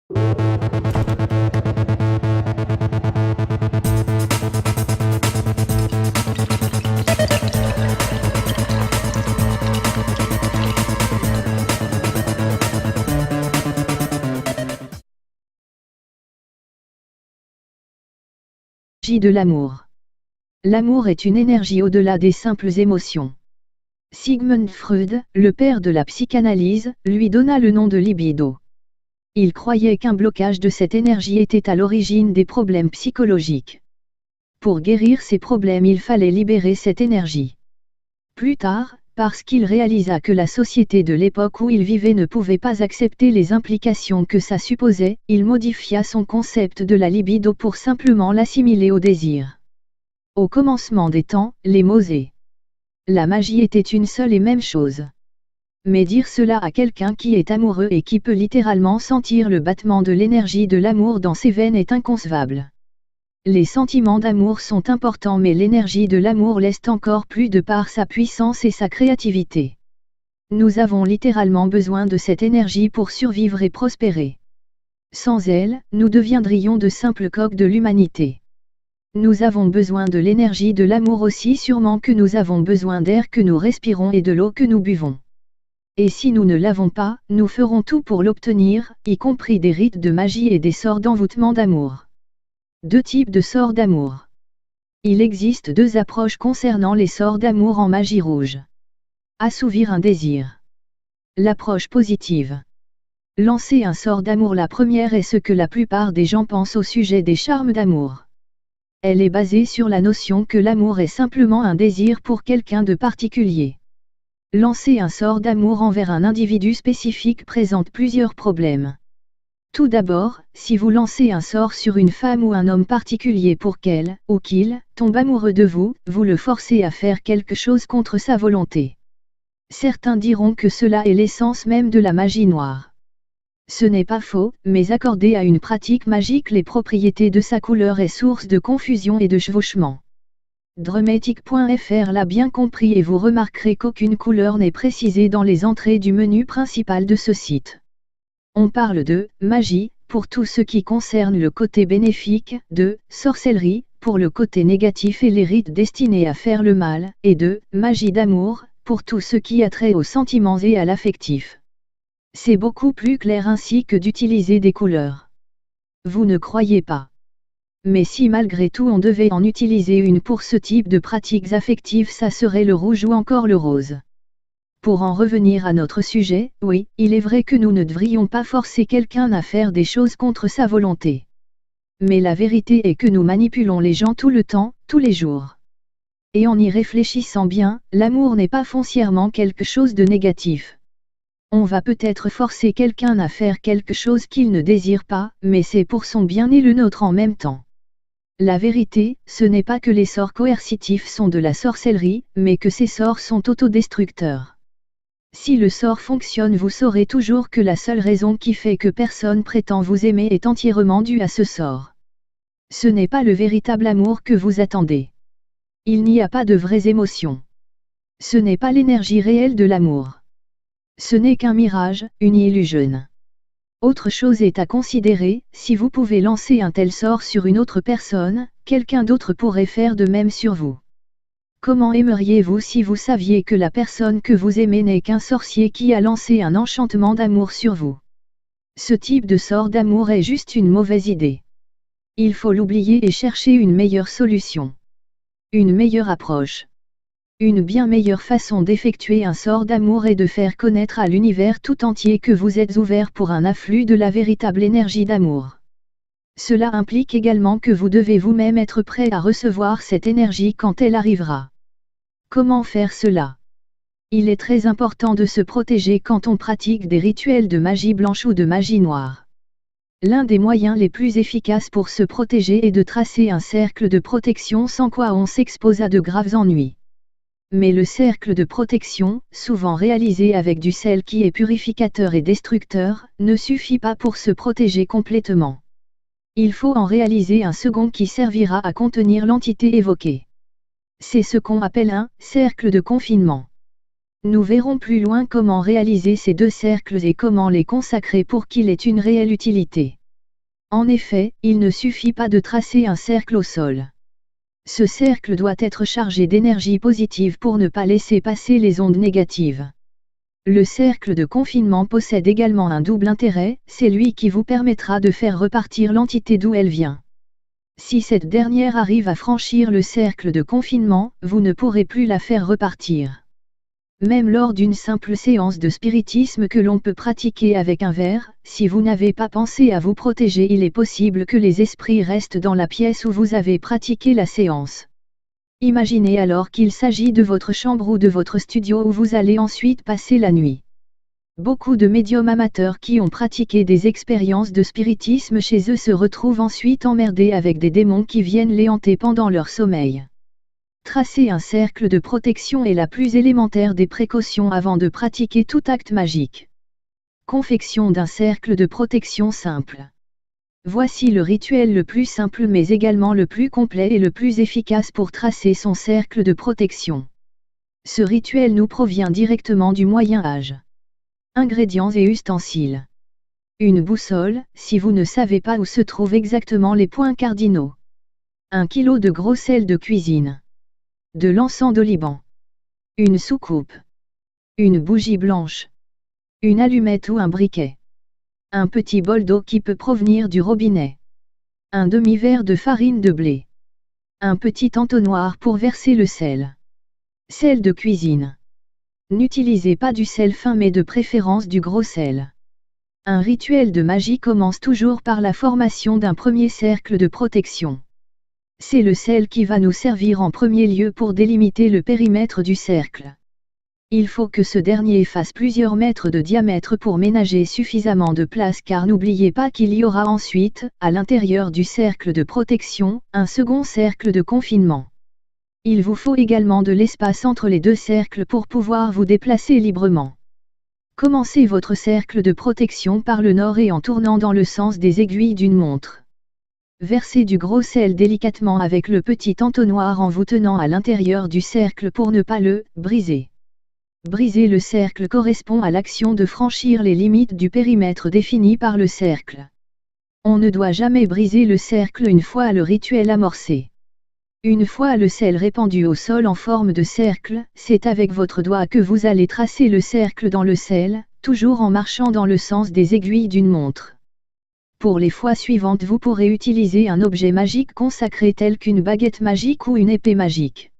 De l'amour. L'amour est une énergie au-delà des simples émotions. Sigmund Freud, le père de la psychanalyse, lui donna le nom de libido. Il croyait qu'un blocage de cette énergie était à l'origine des problèmes psychologiques. Pour guérir ces problèmes, il fallait libérer cette énergie. Plus tard, parce qu'il réalisa que la société de l'époque où il vivait ne pouvait pas accepter les implications que ça supposait, il modifia son concept de la libido pour simplement l'assimiler au désir. Au commencement des temps, les mots et la magie étaient une seule et même chose. Mais dire cela à quelqu'un qui est amoureux et qui peut littéralement sentir le battement de l'énergie de l'amour dans ses veines est inconcevable. Les sentiments d'amour sont importants, mais l'énergie de l'amour l'est encore plus de par sa puissance et sa créativité. Nous avons littéralement besoin de cette énergie pour survivre et prospérer. Sans elle, nous deviendrions de simples coqs de l'humanité. Nous avons besoin de l'énergie de l'amour aussi sûrement que nous avons besoin d'air que nous respirons et de l'eau que nous buvons. Et si nous ne l'avons pas, nous ferons tout pour l'obtenir, y compris des rites de magie et des sorts d'envoûtement d'amour. Deux types de sorts d'amour. Il existe deux approches concernant les sorts d'amour en magie rouge. Assouvir un désir. L'approche positive. Lancer un sort d'amour. La première est ce que la plupart des gens pensent au sujet des charmes d'amour. Elle est basée sur la notion que l'amour est simplement un désir pour quelqu'un de particulier. Lancer un sort d'amour envers un individu spécifique présente plusieurs problèmes. Tout d'abord, si vous lancez un sort sur une femme ou un homme particulier pour qu'elle, ou qu'il, tombe amoureux de vous, vous le forcez à faire quelque chose contre sa volonté. Certains diront que cela est l'essence même de la magie noire. Ce n'est pas faux, mais accorder à une pratique magique les propriétés de sa couleur est source de confusion et de chevauchement. Dramatic.fr l'a bien compris et vous remarquerez qu'aucune couleur n'est précisée dans les entrées du menu principal de ce site. On parle de magie pour tout ce qui concerne le côté bénéfique, de sorcellerie pour le côté négatif et les rites destinés à faire le mal, et de magie d'amour pour tout ce qui a trait aux sentiments et à l'affectif. C'est beaucoup plus clair ainsi que d'utiliser des couleurs. Vous ne croyez pas? Mais si malgré tout on devait en utiliser une pour ce type de pratiques affectives, ça serait le rouge ou encore le rose. Pour en revenir à notre sujet, oui, il est vrai que nous ne devrions pas forcer quelqu'un à faire des choses contre sa volonté. Mais la vérité est que nous manipulons les gens tout le temps, tous les jours. Et en y réfléchissant bien, l'amour n'est pas foncièrement quelque chose de négatif. On va peut-être forcer quelqu'un à faire quelque chose qu'il ne désire pas, mais c'est pour son bien et le nôtre en même temps. La vérité, ce n'est pas que les sorts coercitifs sont de la sorcellerie, mais que ces sorts sont autodestructeurs. Si le sort fonctionne, vous saurez toujours que la seule raison qui fait que personne prétend vous aimer est entièrement due à ce sort. Ce n'est pas le véritable amour que vous attendez. Il n'y a pas de vraies émotions. Ce n'est pas l'énergie réelle de l'amour. Ce n'est qu'un mirage, une illusion. Autre chose est à considérer, si vous pouvez lancer un tel sort sur une autre personne, quelqu'un d'autre pourrait faire de même sur vous. Comment aimeriez-vous si vous saviez que la personne que vous aimez n'est qu'un sorcier qui a lancé un enchantement d'amour sur vous? Ce type de sort d'amour est juste une mauvaise idée. Il faut l'oublier et chercher une meilleure solution. Une meilleure approche. Une bien meilleure façon d'effectuer un sort d'amour est de faire connaître à l'univers tout entier que vous êtes ouvert pour un afflux de la véritable énergie d'amour. Cela implique également que vous devez vous-même être prêt à recevoir cette énergie quand elle arrivera. Comment faire cela? Il est très important de se protéger quand on pratique des rituels de magie blanche ou de magie noire. L'un des moyens les plus efficaces pour se protéger est de tracer un cercle de protection, sans quoi on s'expose à de graves ennuis. Mais le cercle de protection, souvent réalisé avec du sel qui est purificateur et destructeur, ne suffit pas pour se protéger complètement. Il faut en réaliser un second qui servira à contenir l'entité évoquée. C'est ce qu'on appelle un cercle de confinement. Nous verrons plus loin comment réaliser ces deux cercles et comment les consacrer pour qu'ils aient une réelle utilité. En effet, il ne suffit pas de tracer un cercle au sol. Ce cercle doit être chargé d'énergie positive pour ne pas laisser passer les ondes négatives. Le cercle de confinement possède également un double intérêt, c'est lui qui vous permettra de faire repartir l'entité d'où elle vient. Si cette dernière arrive à franchir le cercle de confinement, vous ne pourrez plus la faire repartir. Même lors d'une simple séance de spiritisme que l'on peut pratiquer avec un verre, si vous n'avez pas pensé à vous protéger, il est possible que les esprits restent dans la pièce où vous avez pratiqué la séance. Imaginez alors qu'il s'agit de votre chambre ou de votre studio où vous allez ensuite passer la nuit. Beaucoup de médiums amateurs qui ont pratiqué des expériences de spiritisme chez eux se retrouvent ensuite emmerdés avec des démons qui viennent les hanter pendant leur sommeil. Tracer un cercle de protection est la plus élémentaire des précautions avant de pratiquer tout acte magique. Confection d'un cercle de protection simple. Voici le rituel le plus simple mais également le plus complet et le plus efficace pour tracer son cercle de protection. Ce rituel nous provient directement du Moyen Âge. Ingrédients et ustensiles. Une boussole, si vous ne savez pas où se trouvent exactement les points cardinaux. 1 kg de gros sel de cuisine. De l'encens d'oliban. Une soucoupe. Une bougie blanche. Une allumette ou un briquet. Un petit bol d'eau qui peut provenir du robinet. Un demi-verre de farine de blé. Un petit entonnoir pour verser le sel. Sel de cuisine. N'utilisez pas du sel fin mais de préférence du gros sel. Un rituel de magie commence toujours par la formation d'un premier cercle de protection. C'est le sel qui va nous servir en premier lieu pour délimiter le périmètre du cercle. Il faut que ce dernier fasse plusieurs mètres de diamètre pour ménager suffisamment de place car n'oubliez pas qu'il y aura ensuite, à l'intérieur du cercle de protection, un second cercle de confinement. Il vous faut également de l'espace entre les deux cercles pour pouvoir vous déplacer librement. Commencez votre cercle de protection par le nord et en tournant dans le sens des aiguilles d'une montre. Versez du gros sel délicatement avec le petit entonnoir en vous tenant à l'intérieur du cercle pour ne pas le briser. Briser le cercle correspond à l'action de franchir les limites du périmètre défini par le cercle. On ne doit jamais briser le cercle une fois le rituel amorcé. Une fois le sel répandu au sol en forme de cercle, c'est avec votre doigt que vous allez tracer le cercle dans le sel, toujours en marchant dans le sens des aiguilles d'une montre. Pour les fois suivantes, vous pourrez utiliser un objet magique consacré tel qu'une baguette magique ou une épée magique.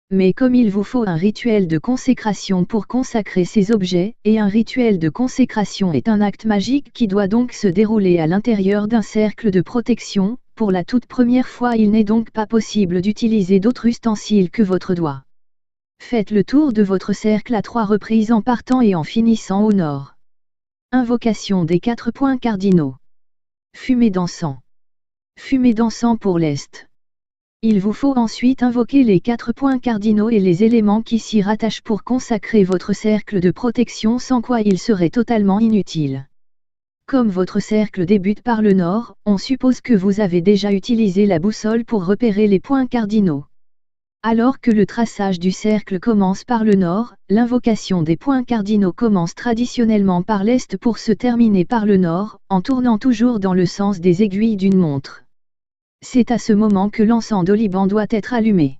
Mais comme il vous faut un rituel de consécration pour consacrer ces objets, et un rituel de consécration est un acte magique qui doit donc se dérouler à l'intérieur d'un cercle de protection, pour la toute première fois il n'est donc pas possible d'utiliser d'autres ustensiles que votre doigt. Faites le tour de votre cercle à 3 reprises en partant et en finissant au nord. Invocation des 4 points cardinaux. Fumée d'encens. Fumée d'encens pour l'Est. Il vous faut ensuite invoquer les 4 points cardinaux et les éléments qui s'y rattachent pour consacrer votre cercle de protection sans quoi il serait totalement inutile. Comme votre cercle débute par le nord, on suppose que vous avez déjà utilisé la boussole pour repérer les points cardinaux. Alors que le traçage du cercle commence par le nord, l'invocation des points cardinaux commence traditionnellement par l'est pour se terminer par le nord, en tournant toujours dans le sens des aiguilles d'une montre. C'est à ce moment que l'encens d'oliban doit être allumé.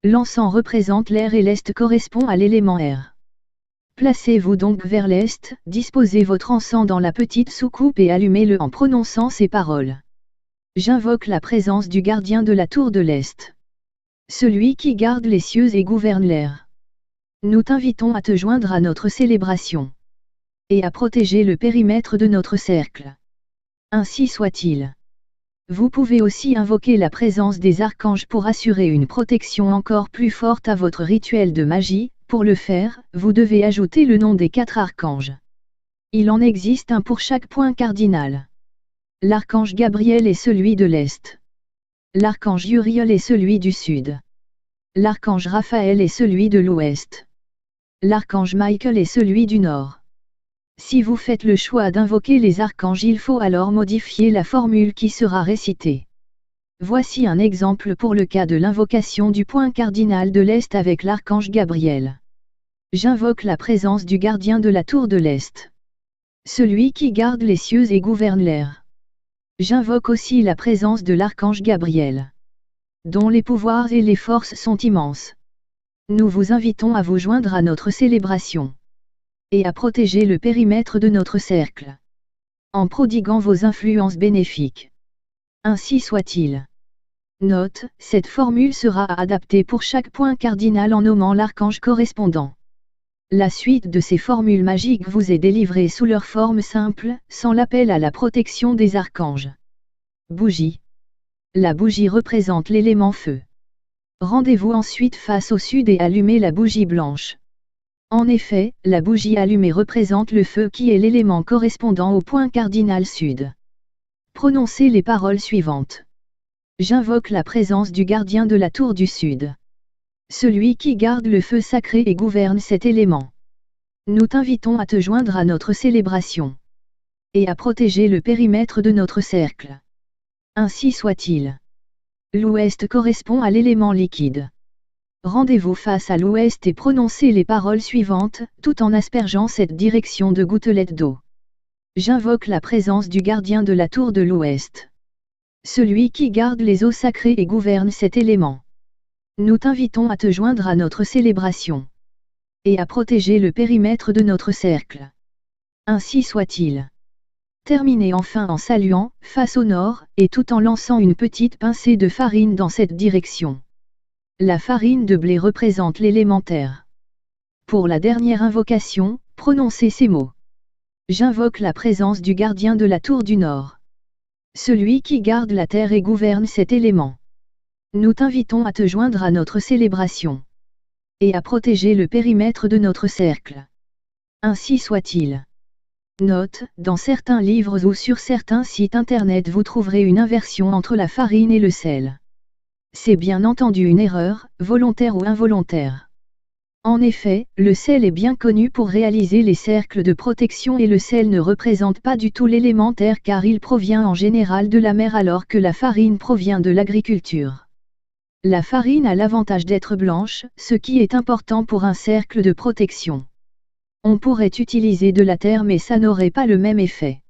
L'encens représente l'air et l'est correspond à l'élément air. Placez-vous donc vers l'est, disposez votre encens dans la petite soucoupe et allumez-le en prononçant ces paroles. J'invoque la présence du gardien de la tour de l'est. Celui qui garde les cieux et gouverne l'air. Nous t'invitons à te joindre à notre célébration. Et à protéger le périmètre de notre cercle. Ainsi soit-il. Vous pouvez aussi invoquer la présence des archanges pour assurer une protection encore plus forte à votre rituel de magie. Pour le faire, vous devez ajouter le nom des 4 archanges. Il en existe un pour chaque point cardinal. L'archange Gabriel est celui de l'Est. L'archange Uriel est celui du Sud. L'archange Raphaël est celui de l'Ouest. L'archange Michael est celui du Nord. Si vous faites le choix d'invoquer les archanges, il faut alors modifier la formule qui sera récitée. Voici un exemple pour le cas de l'invocation du point cardinal de l'Est avec l'archange Gabriel. J'invoque la présence du gardien de la tour de l'Est. Celui qui garde les cieux et gouverne l'air. J'invoque aussi la présence de l'archange Gabriel, dont les pouvoirs et les forces sont immenses. Nous vous invitons à vous joindre à notre célébration et à protéger le périmètre de notre cercle, en prodiguant vos influences bénéfiques. Ainsi soit-il. Note, cette formule sera adaptée pour chaque point cardinal en nommant l'archange correspondant. La suite de ces formules magiques vous est délivrée sous leur forme simple, sans l'appel à la protection des archanges. Bougie. La bougie représente l'élément feu. Rendez-vous ensuite face au sud et allumez la bougie blanche. En effet, la bougie allumée représente le feu qui est l'élément correspondant au point cardinal sud. Prononcez les paroles suivantes. J'invoque la présence du gardien de la tour du sud. Celui qui garde le feu sacré et gouverne cet élément. Nous t'invitons à te joindre à notre célébration et à protéger le périmètre de notre cercle. Ainsi soit-il. L'ouest correspond à l'élément liquide. Rendez-vous face à l'ouest et prononcez les paroles suivantes, tout en aspergeant cette direction de gouttelettes d'eau. J'invoque la présence du gardien de la tour de l'ouest. Celui qui garde les eaux sacrées et gouverne cet élément. Nous t'invitons à te joindre à notre célébration et à protéger le périmètre de notre cercle. Ainsi soit-il. Terminez enfin en saluant, face au nord, et tout en lançant une petite pincée de farine dans cette direction. La farine de blé représente l'élémentaire. Pour la dernière invocation, prononcez ces mots. J'invoque la présence du gardien de la tour du nord. Celui qui garde la terre et gouverne cet élément. Nous t'invitons à te joindre à notre célébration et à protéger le périmètre de notre cercle. Ainsi soit-il. Note, dans certains livres ou sur certains sites internet vous trouverez une inversion entre la farine et le sel. C'est bien entendu une erreur, volontaire ou involontaire. En effet, le sel est bien connu pour réaliser les cercles de protection et le sel ne représente pas du tout l'élémentaire car il provient en général de la mer alors que la farine provient de l'agriculture. La farine a l'avantage d'être blanche, ce qui est important pour un cercle de protection. On pourrait utiliser de la terre mais ça n'aurait pas le même effet.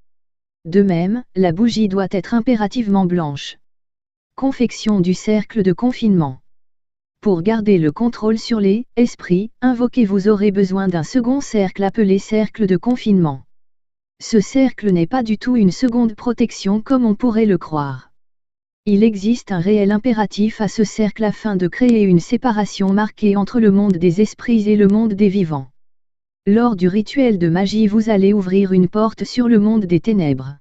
De même, la bougie doit être impérativement blanche. Confection du cercle de confinement. Pour garder le contrôle sur les esprits, invoqués, vous aurez besoin d'un second cercle appelé cercle de confinement. Ce cercle n'est pas du tout une seconde protection comme on pourrait le croire. Il existe un réel impératif à ce cercle afin de créer une séparation marquée entre le monde des esprits et le monde des vivants. Lors du rituel de magie vous allez ouvrir une porte sur le monde des ténèbres.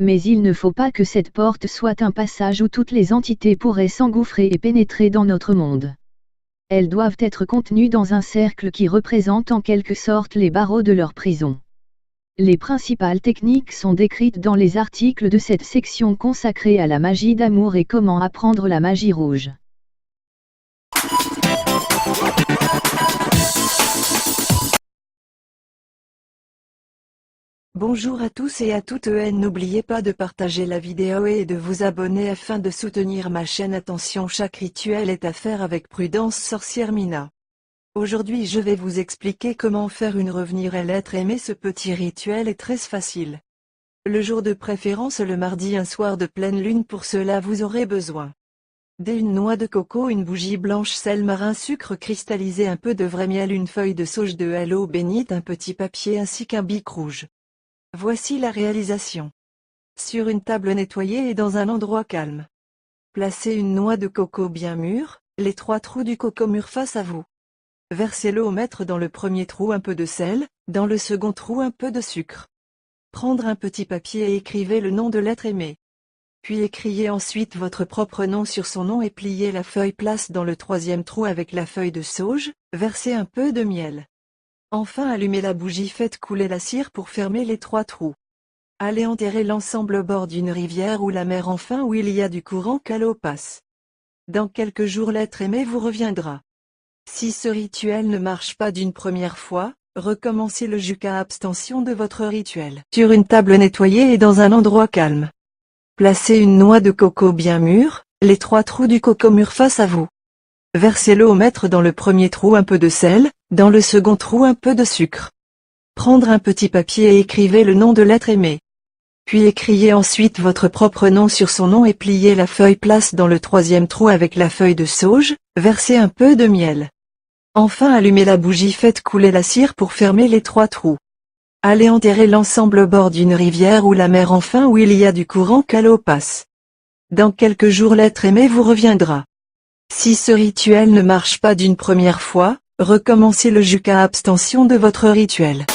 Mais il ne faut pas que cette porte soit un passage où toutes les entités pourraient s'engouffrer et pénétrer dans notre monde. Elles doivent être contenues dans un cercle qui représente en quelque sorte les barreaux de leur prison. Les principales techniques sont décrites dans les articles de cette section consacrée à la magie d'amour et comment apprendre la magie rouge. Bonjour à tous et à toutes et n'oubliez pas de partager la vidéo et de vous abonner afin de soutenir ma chaîne. Attention, chaque rituel est à faire avec prudence. Sorcière Mina. Aujourd'hui je vais vous expliquer comment faire une revenir à l'être aimé. Ce petit rituel est très facile. Le jour de préférence le mardi, un soir de pleine lune. Pour cela vous aurez besoin d'une noix de coco, une bougie blanche, sel marin, sucre cristallisé, un peu de vrai miel, une feuille de sauge, de l'eau bénite, un petit papier ainsi qu'un bic rouge. Voici la réalisation. Sur une table nettoyée et dans un endroit calme. Placez une noix de coco bien mûre, les 3 trous du coco mûr face à vous. Versez-le au maître. Dans le premier trou un peu de sel, dans le second trou un peu de sucre. Prendre un petit papier et écrivez le nom de l'être aimé. Puis écrivez ensuite votre propre nom sur son nom et pliez la feuille. Place dans le troisième trou avec la feuille de sauge, versez un peu de miel. Enfin allumez la bougie, faites couler la cire pour fermer les 3 trous. Allez enterrer l'ensemble au bord d'une rivière ou la mer, enfin où il y a du courant, qu'à l'eau passe. Dans quelques jours l'être aimé vous reviendra. Si ce rituel ne marche pas d'une première fois, recommencez le jusqu'à abstention de votre rituel. Sur une table nettoyée et dans un endroit calme. Placez une noix de coco bien mûre, les 3 trous du coco mûr face à vous. Versez-le au maître. Dans le premier trou un peu de sel, dans le second trou un peu de sucre. Prendre un petit papier et écrivez le nom de l'être aimé. Puis écriez ensuite votre propre nom sur son nom et pliez la feuille place dans le troisième trou avec la feuille de sauge, versez un peu de miel. Enfin allumez la bougie, faites couler la cire pour fermer les 3 trous. Allez enterrer l'ensemble au bord d'une rivière ou la mer enfin où il y a du courant que l'eau passe. Dans quelques jours l'être aimé vous reviendra. Si ce rituel ne marche pas d'une première fois, recommencez le jusqu'à abstention de votre rituel.